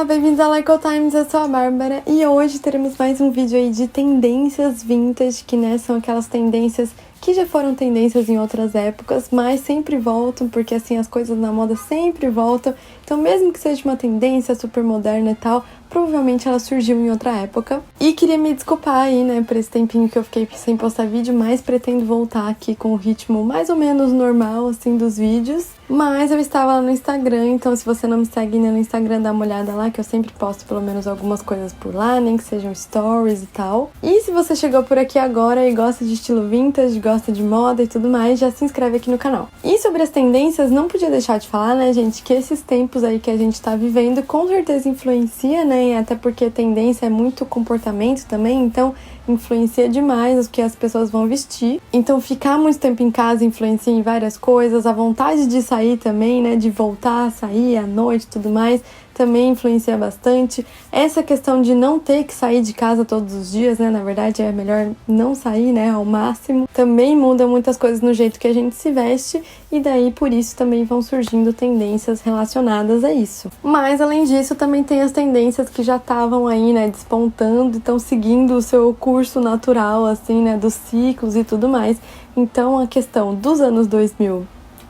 Olá, bem-vindos ao Like All Times, eu sou a Bárbara e hoje teremos mais um vídeo aí de tendências vintage, que são aquelas tendências que já foram tendências em outras épocas, mas sempre voltam, porque assim, as coisas na moda sempre voltam, então mesmo que seja uma tendência super moderna e tal, provavelmente ela surgiu em outra época. E queria me desculpar aí, por esse tempinho que eu fiquei sem postar vídeo, mas pretendo voltar aqui com o ritmo mais ou menos normal, assim, dos vídeos. Mas eu estava lá no Instagram, então se você não me segue no Instagram, dá uma olhada lá, que eu sempre posto pelo menos algumas coisas por lá, nem que sejam stories e tal. E se você chegou por aqui agora e gosta de estilo vintage, gosta de moda e tudo mais, já se inscreve aqui no canal. E sobre as tendências, não podia deixar de falar, gente, que esses tempos aí que a gente tá vivendo com certeza influencia, até porque tendência é muito comportamento também, então influencia demais o que as pessoas vão vestir. Então ficar muito tempo em casa influencia em várias coisas, a vontade de sair também, de voltar a sair à noite e tudo mais, também influencia bastante. Essa questão de não ter que sair de casa todos os dias, na verdade é melhor não sair, ao máximo. Também muda muitas coisas no jeito que a gente se veste e daí por isso também vão surgindo tendências relacionadas a isso. Mas além disso também tem as tendências que já estavam aí, despontando, estão seguindo o seu curso natural, assim, dos ciclos e tudo mais. Então a questão dos anos 2000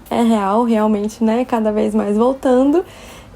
é real, realmente, cada vez mais voltando.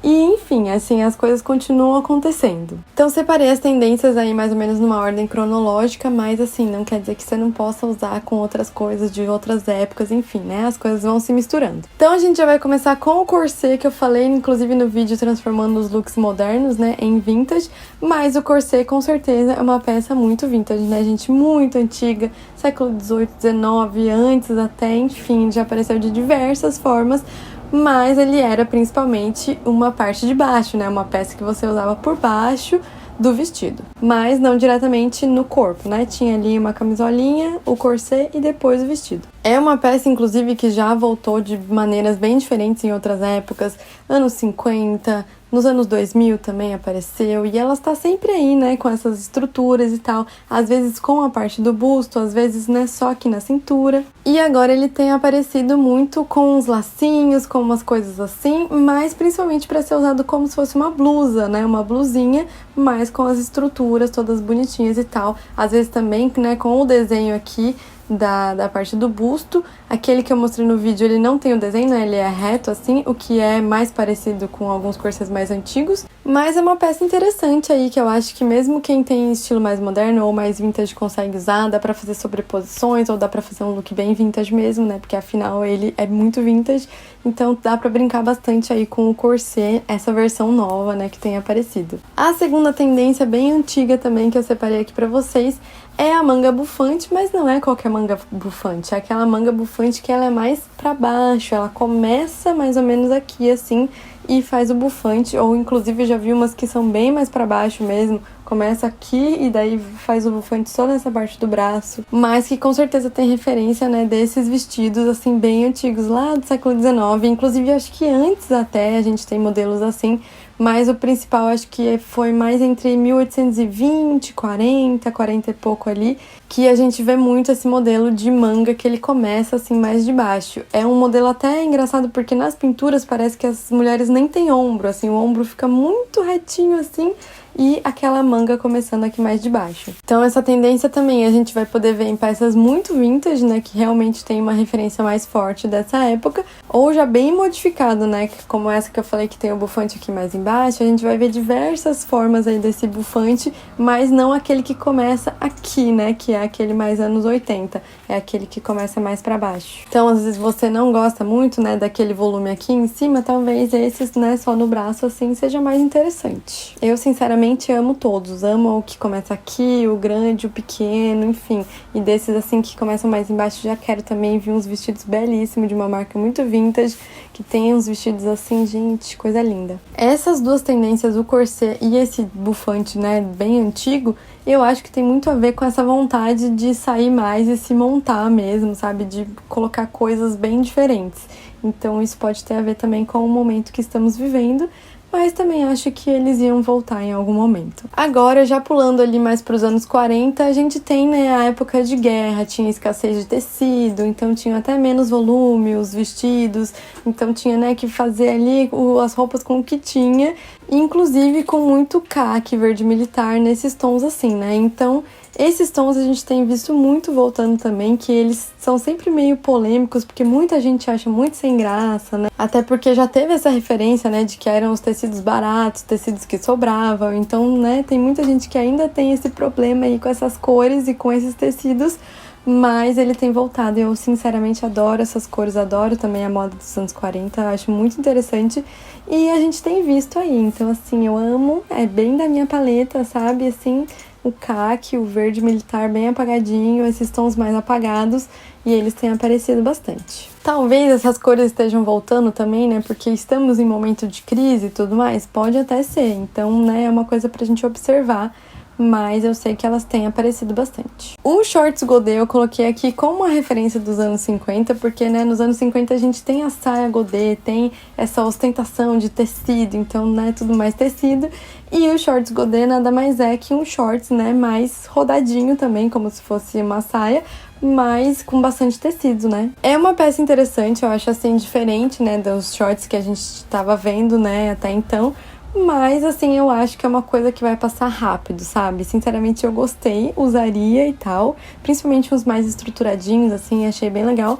E, enfim, assim, as coisas continuam acontecendo. Então, separei as tendências aí mais ou menos numa ordem cronológica, mas, assim, não quer dizer que você não possa usar com outras coisas de outras épocas, enfim, as coisas vão se misturando. Então, a gente já vai começar com o corset, que eu falei, inclusive, no vídeo transformando os looks modernos, em vintage, mas o corset, com certeza, é uma peça muito vintage, gente? Muito antiga, século XVIII, XIX, antes até, enfim, já apareceu de diversas formas, mas ele era principalmente uma parte de baixo, uma peça que você usava por baixo do vestido, mas não diretamente no corpo, Tinha ali uma camisolinha, o corset e depois o vestido. É uma peça, inclusive, que já voltou de maneiras bem diferentes em outras épocas, anos 50, nos anos 2000 também apareceu, e ela está sempre aí, com essas estruturas e tal, às vezes com a parte do busto, às vezes, só aqui na cintura. E agora ele tem aparecido muito com uns lacinhos, com umas coisas assim, mas principalmente para ser usado como se fosse uma blusa, uma blusinha, mas com as estruturas todas bonitinhas e tal. Às vezes também, com o desenho aqui da parte do busto. Aquele que eu mostrei no vídeo, ele não tem o desenho, ele é reto assim, o que é mais parecido com alguns corsets mais antigos, mas é uma peça interessante aí, que eu acho que mesmo quem tem estilo mais moderno ou mais vintage consegue usar, dá pra fazer sobreposições, ou dá pra fazer um look bem vintage mesmo, porque afinal ele é muito vintage, então dá pra brincar bastante aí com o corset, essa versão nova, que tem aparecido. A segunda tendência bem antiga também, que eu separei aqui pra vocês, é a manga bufante, mas não é qualquer manga bufante, é aquela manga bufante que ela é mais pra baixo, ela começa mais ou menos aqui assim e faz o bufante, ou inclusive eu já vi umas que são bem mais pra baixo mesmo, começa aqui e daí faz o bufante só nessa parte do braço, mas que com certeza tem referência, desses vestidos assim bem antigos lá do século XIX, inclusive acho que antes até a gente tem modelos assim, mas o principal acho que foi mais entre 1820, 40 e pouco ali, que a gente vê muito esse modelo de manga que ele começa assim mais de baixo. É um modelo até engraçado porque nas pinturas parece que as mulheres nem têm ombro, assim, o ombro fica muito retinho assim, e aquela manga começando aqui mais de baixo. Então essa tendência também a gente vai poder ver em peças muito vintage, que realmente tem uma referência mais forte dessa época, ou já bem modificado, como essa que eu falei que tem o bufante aqui mais embaixo, a gente vai ver diversas formas aí desse bufante, mas não aquele que começa aqui, que é aquele mais anos 80, é aquele que começa mais pra baixo. Então às vezes você não gosta muito, daquele volume aqui em cima, talvez esses, só no braço assim, seja mais interessante. Eu sinceramente amo todos, amo o que começa aqui, o grande, o pequeno, enfim, e desses assim que começam mais embaixo, já quero também ver uns vestidos belíssimos de uma marca muito vintage, que tem uns vestidos assim, gente, coisa linda. Essas duas tendências, o corset e esse bufante, bem antigo, eu acho que tem muito a ver com essa vontade de sair mais e se montar mesmo, sabe, de colocar coisas bem diferentes. Então isso pode ter a ver também com o momento que estamos vivendo, mas também acho que eles iam voltar em algum momento. Agora, já pulando ali mais para os anos 40, a gente tem, a época de guerra, tinha escassez de tecido, então tinha até menos volume, os vestidos, então tinha, que fazer ali as roupas com o que tinha, inclusive com muito caque verde militar nesses tons assim, né? Então, esses tons a gente tem visto muito voltando também, que eles são sempre meio polêmicos, porque muita gente acha muito sem graça, né? Até porque já teve essa referência, né, de que eram os tecidos baratos, tecidos que sobravam. Então, né, tem muita gente que ainda tem esse problema aí com essas cores e com esses tecidos, mas ele tem voltado. Eu, sinceramente, adoro essas cores, adoro também a moda dos anos 40, acho muito interessante. E a gente tem visto aí, então, assim, eu amo, é bem da minha paleta, sabe, assim, o caque, o verde militar bem apagadinho, esses tons mais apagados, e eles têm aparecido bastante. Talvez essas cores estejam voltando também, né, porque estamos em momento de crise e tudo mais, pode até ser, então, né, é uma coisa pra gente observar, mas eu sei que elas têm aparecido bastante. O shorts godê eu coloquei aqui como uma referência dos anos 50, porque, né, nos anos 50 a gente tem a saia godê, tem essa ostentação de tecido, então, né, tudo mais tecido, e o shorts godê nada mais é que um shorts, né, mais rodadinho também, como se fosse uma saia, mas com bastante tecido, né? É uma peça interessante, eu acho, assim, diferente, né, dos shorts que a gente estava vendo, né, até então, mas, assim, eu acho que é uma coisa que vai passar rápido, sabe? Sinceramente, eu gostei, usaria e tal. Principalmente os mais estruturadinhos, assim, achei bem legal.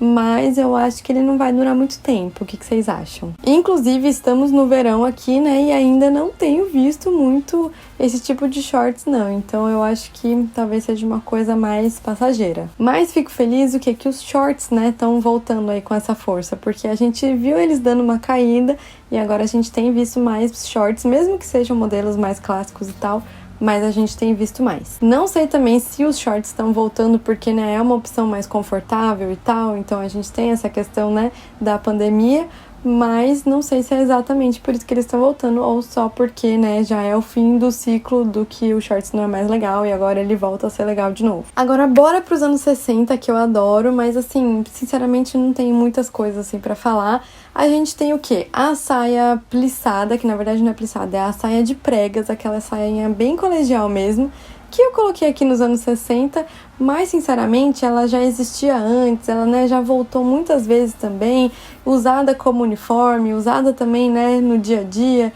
Mas eu acho que ele não vai durar muito tempo. O que vocês acham? Inclusive, estamos no verão aqui, né? E ainda não tenho visto muito esse tipo de shorts, não. Então, eu acho que talvez seja uma coisa mais passageira. Mas fico feliz que os shorts, né, estão voltando aí com essa força. Porque a gente viu eles dando uma caída e agora a gente tem visto mais shorts, mesmo que sejam modelos mais clássicos e tal, mas a gente tem visto mais. Não sei também se os shorts estão voltando porque, né, é uma opção mais confortável e tal, então a gente tem essa questão, né, da pandemia, mas não sei se é exatamente por isso que eles estão voltando ou só porque, né, já é o fim do ciclo do que o shorts não é mais legal e agora ele volta a ser legal de novo. Agora bora pros anos 60, que eu adoro, mas assim, sinceramente não tenho muitas coisas assim pra falar. A gente tem o quê? A saia plissada, que na verdade não é plissada, é a saia de pregas, aquela sainha bem colegial mesmo, que eu coloquei aqui nos anos 60, mas sinceramente ela já existia antes, ela, né, já voltou muitas vezes também, usada como uniforme, usada também, né, no dia a dia,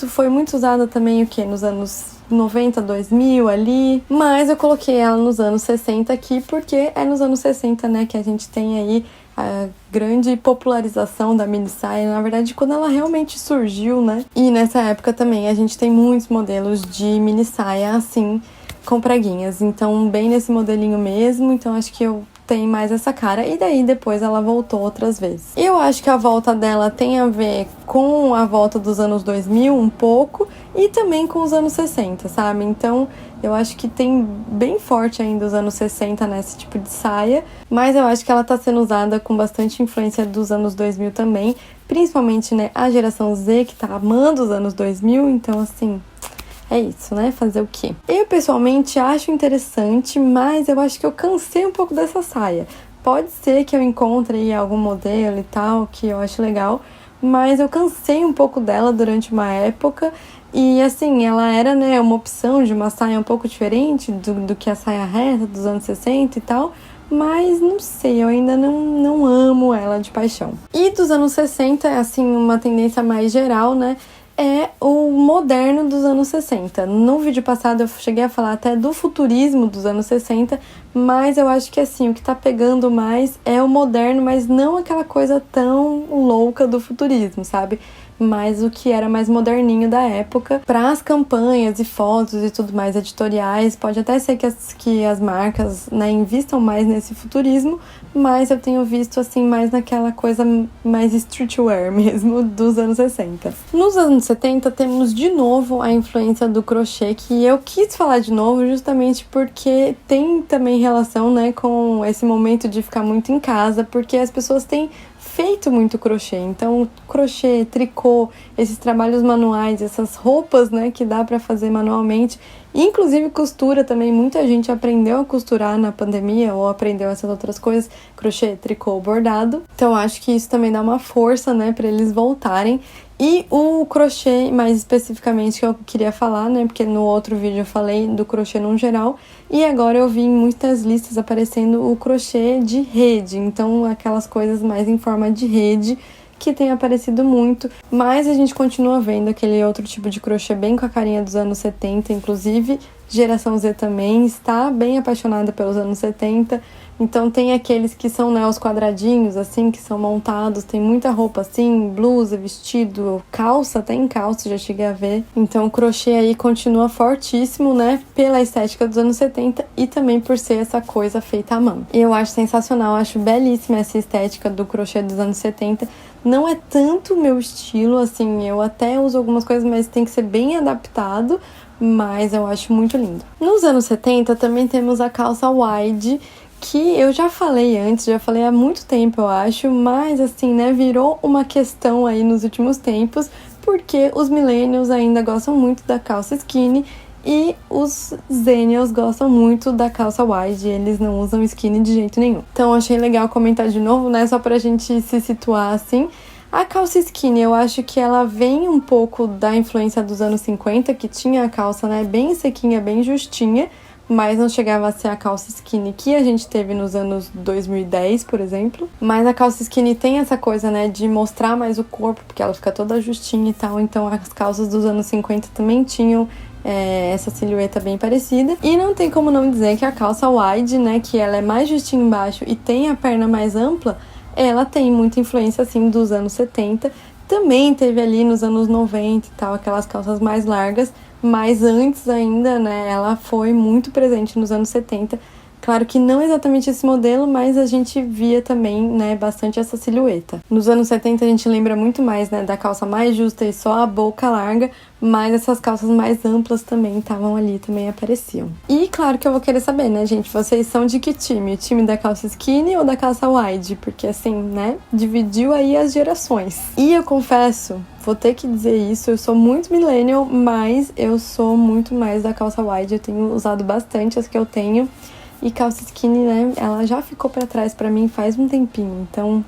foi muito usada também o quê? Nos anos 90, 2000 ali, mas eu coloquei ela nos anos 60 aqui porque é nos anos 60, né, que a gente tem aí a grande popularização da mini saia, na verdade, quando ela realmente surgiu, né? E nessa época também a gente tem muitos modelos de mini saia assim, com preguinhas, então bem nesse modelinho mesmo, então acho que eu tenho mais essa cara, e daí depois ela voltou outras vezes. Eu acho que a volta dela tem a ver com a volta dos anos 2000 um pouco, e também com os anos 60, sabe? Então eu acho que tem bem forte ainda os anos 60 nesse tipo de saia, mas eu acho que ela tá sendo usada com bastante influência dos anos 2000 também, principalmente, né, a geração Z que tá amando os anos 2000, então assim, é isso, né? Fazer o quê? Eu, pessoalmente, acho interessante, mas eu acho que eu cansei um pouco dessa saia. Pode ser que eu encontre aí algum modelo e tal, que eu acho legal, mas eu cansei um pouco dela durante uma época. E, assim, ela era, né, uma opção de uma saia um pouco diferente do que a saia reta dos anos 60 e tal, mas não sei, eu ainda não amo ela de paixão. E dos anos 60, é, assim, uma tendência mais geral, né? É o moderno dos anos 60. No vídeo passado eu cheguei a falar até do futurismo dos anos 60, mas eu acho que assim, o que tá pegando mais é o moderno, mas não aquela coisa tão louca do futurismo, sabe? Mas o que era mais moderninho da época. Para as campanhas e fotos e tudo mais editoriais, pode até ser que as marcas, né, invistam mais nesse futurismo, mas eu tenho visto assim mais naquela coisa mais streetwear mesmo dos anos 60. Nos anos 70 temos de novo a influência do crochê, que eu quis falar de novo justamente porque tem também relação, né, com esse momento de ficar muito em casa, porque as pessoas têm feito muito crochê, então crochê, tricô, esses trabalhos manuais, essas roupas, né, que dá para fazer manualmente, inclusive costura também, muita gente aprendeu a costurar na pandemia ou aprendeu essas outras coisas, crochê, tricô, bordado, então acho que isso também dá uma força, né, para eles voltarem. E o crochê, mais especificamente, que eu queria falar, né, porque no outro vídeo eu falei do crochê no geral, e agora eu vi em muitas listas aparecendo o crochê de rede, então aquelas coisas mais em forma de rede, que tem aparecido muito, mas a gente continua vendo aquele outro tipo de crochê bem com a carinha dos anos 70, inclusive geração Z também está bem apaixonada pelos anos 70, então tem aqueles que são, né, os quadradinhos, assim, que são montados, tem muita roupa assim, blusa, vestido, calça, até em calça, já cheguei a ver. Então o crochê aí continua fortíssimo, né, pela estética dos anos 70 e também por ser essa coisa feita à mão. E eu acho sensacional, acho belíssima essa estética do crochê dos anos 70. Não é tanto o meu estilo, assim, eu até uso algumas coisas, mas tem que ser bem adaptado, mas eu acho muito lindo. Nos anos 70 também temos a calça wide, que eu já falei antes, já falei há muito tempo, eu acho, mas assim, né, virou uma questão aí nos últimos tempos, porque os millennials ainda gostam muito da calça skinny e os zennials gostam muito da calça wide, eles não usam skinny de jeito nenhum. Então achei legal comentar de novo, né, só pra gente se situar assim. A calça skinny, eu acho que ela vem um pouco da influência dos anos 50, que tinha a calça, né, bem sequinha, bem justinha, mas não chegava a ser a calça skinny que a gente teve nos anos 2010, por exemplo. Mas a calça skinny tem essa coisa, né, de mostrar mais o corpo, porque ela fica toda justinha e tal, então as calças dos anos 50 também tinham essa silhueta bem parecida. E não tem como não dizer que a calça wide, né, que ela é mais justinha embaixo e tem a perna mais ampla, ela tem muita influência, assim, dos anos 70. Também teve ali nos anos 90 e tal, aquelas calças mais largas, mas antes ainda, né, ela foi muito presente nos anos 70. Claro que não exatamente esse modelo, mas a gente via também, né, bastante essa silhueta. Nos anos 70 a gente lembra muito mais, né, da calça mais justa e só a boca larga, mas essas calças mais amplas também estavam ali, também apareciam. E claro que eu vou querer saber, né, gente, vocês são de que time? O time da calça skinny ou da calça wide? Porque assim, né, dividiu aí as gerações. E eu confesso, vou ter que dizer isso, eu sou muito millennial, mas eu sou muito mais da calça wide, eu tenho usado bastante as que eu tenho. E calça skinny, né, ela já ficou pra trás pra mim faz um tempinho, então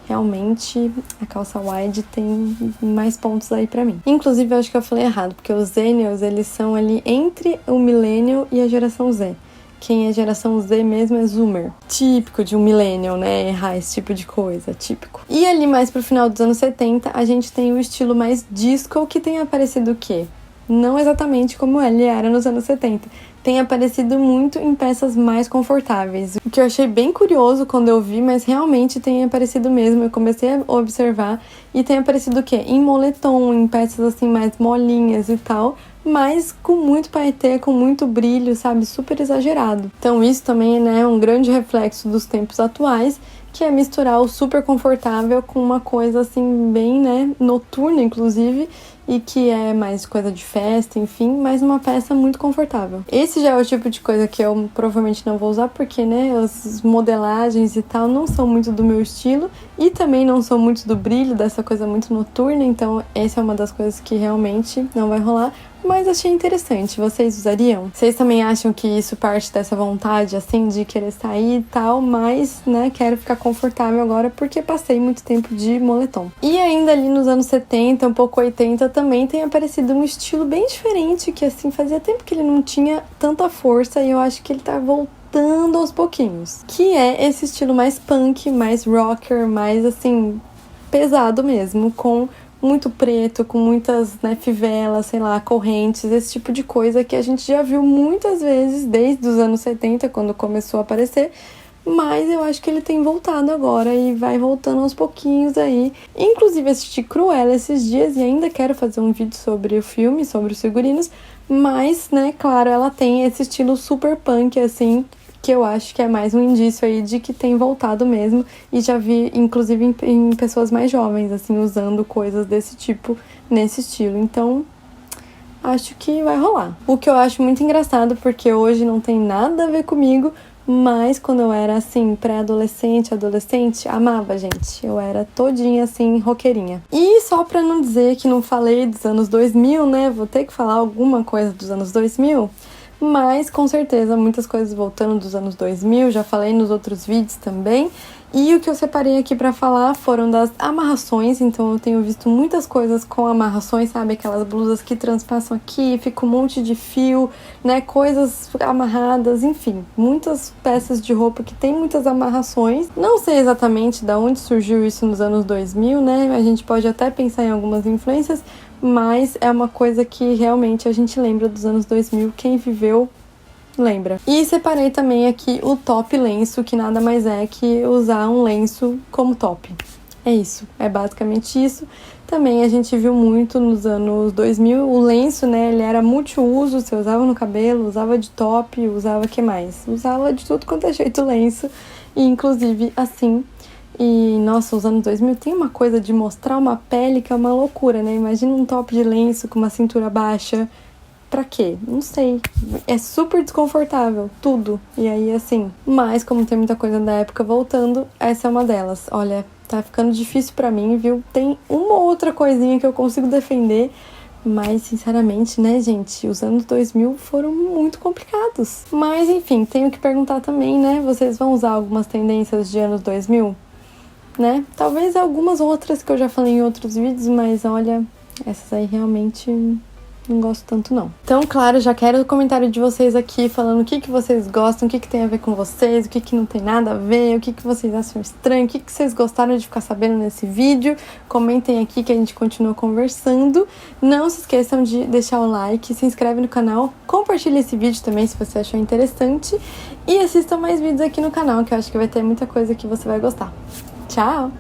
realmente a calça wide tem mais pontos aí pra mim. Inclusive, eu acho que eu falei errado, porque os zennials, eles são ali entre o millennial e a geração Z. Quem é geração Z mesmo é zoomer. Típico de um millennial, né, errar esse tipo de coisa, típico. E ali mais pro final dos anos 70, a gente tem o estilo mais disco, que tem aparecido o quê? Não exatamente como ele era nos anos 70. Tem aparecido muito em peças mais confortáveis. O que eu achei bem curioso quando eu vi, mas realmente tem aparecido mesmo. Eu comecei a observar e tem aparecido o quê? Em moletom, em peças assim mais molinhas e tal, mas com muito paetê, com muito brilho, sabe? Super exagerado. Então isso também, né, é um grande reflexo dos tempos atuais, que é misturar o super confortável com uma coisa assim bem, né, noturna inclusive, e que é mais coisa de festa, enfim, mas uma peça muito confortável. Esse já é o tipo de coisa que eu provavelmente não vou usar, porque, né, as modelagens e tal não são muito do meu estilo, e também não são muito do brilho, dessa coisa muito noturna, então essa é uma das coisas que realmente não vai rolar, mas achei interessante. Vocês usariam? Vocês também acham que isso parte dessa vontade, assim, de querer sair e tal, mas, né, quero ficar confortável agora porque passei muito tempo de moletom. E ainda ali nos anos 70, um pouco 80, também tem aparecido um estilo bem diferente, que, assim, fazia tempo que ele não tinha tanta força e eu acho que ele tá voltando aos pouquinhos. Que é esse estilo mais punk, mais rocker, mais, assim, pesado mesmo, com muito preto, com muitas, né, fivelas, sei lá, correntes, esse tipo de coisa que a gente já viu muitas vezes desde os anos 70, quando começou a aparecer, mas eu acho que ele tem voltado agora e vai voltando aos pouquinhos aí. Inclusive assisti Cruella esses dias e ainda quero fazer um vídeo sobre o filme, sobre os figurinos, mas, né, claro, ela tem esse estilo super punk, assim, que eu acho que é mais um indício aí de que tem voltado mesmo, e já vi, inclusive, em pessoas mais jovens, assim, usando coisas desse tipo, nesse estilo. Então, acho que vai rolar. O que eu acho muito engraçado, porque hoje não tem nada a ver comigo, mas quando eu era, assim, pré-adolescente, adolescente, amava, gente. Eu era todinha, assim, roqueirinha. E só pra não dizer que não falei dos anos 2000, né, vou ter que falar alguma coisa dos anos 2000, Mas, com certeza, muitas coisas voltando dos anos 2000, já falei nos outros vídeos também. E o que eu separei aqui pra falar foram das amarrações, então eu tenho visto muitas coisas com amarrações, sabe? Aquelas blusas que transpassam aqui, fica um monte de fio, né? Coisas amarradas, enfim, muitas peças de roupa que tem muitas amarrações. Não sei exatamente de onde surgiu isso nos anos 2000, né? A gente pode até pensar em algumas influências, mas é uma coisa que realmente a gente lembra dos anos 2000, quem viveu lembra. E separei também aqui o top lenço, que nada mais é que usar um lenço como top. É isso, é basicamente isso. Também a gente viu muito nos anos 2000, o lenço, né, ele era multiuso, você usava no cabelo, usava de top, usava o que mais? Usava de tudo quanto é jeito lenço, e inclusive assim. E, nossa, os anos 2000 tem uma coisa de mostrar uma pele que é uma loucura, né? Imagina um top de lenço com uma cintura baixa. Pra quê? Não sei. É super desconfortável, tudo. E aí, assim. Mas, como tem muita coisa da época voltando, essa é uma delas. Olha, tá ficando difícil pra mim, viu? Tem uma ou outra coisinha que eu consigo defender. Mas, sinceramente, né, gente? Os anos 2000 foram muito complicados. Mas, enfim, tenho que perguntar também, né? Vocês vão usar algumas tendências de anos 2000? Né? Talvez algumas outras que eu já falei em outros vídeos, mas olha, essas aí realmente não gosto tanto não. Então, claro, já quero o comentário de vocês aqui, falando o que vocês gostam, o que tem a ver com vocês, o que não tem nada a ver, o que vocês acham estranho, o que vocês gostaram de ficar sabendo nesse vídeo. Comentem aqui que a gente continua conversando. Não se esqueçam de deixar o like, se inscreve no canal, compartilha esse vídeo também se você achou interessante e assista mais vídeos aqui no canal, que eu acho que vai ter muita coisa que você vai gostar. Tchau!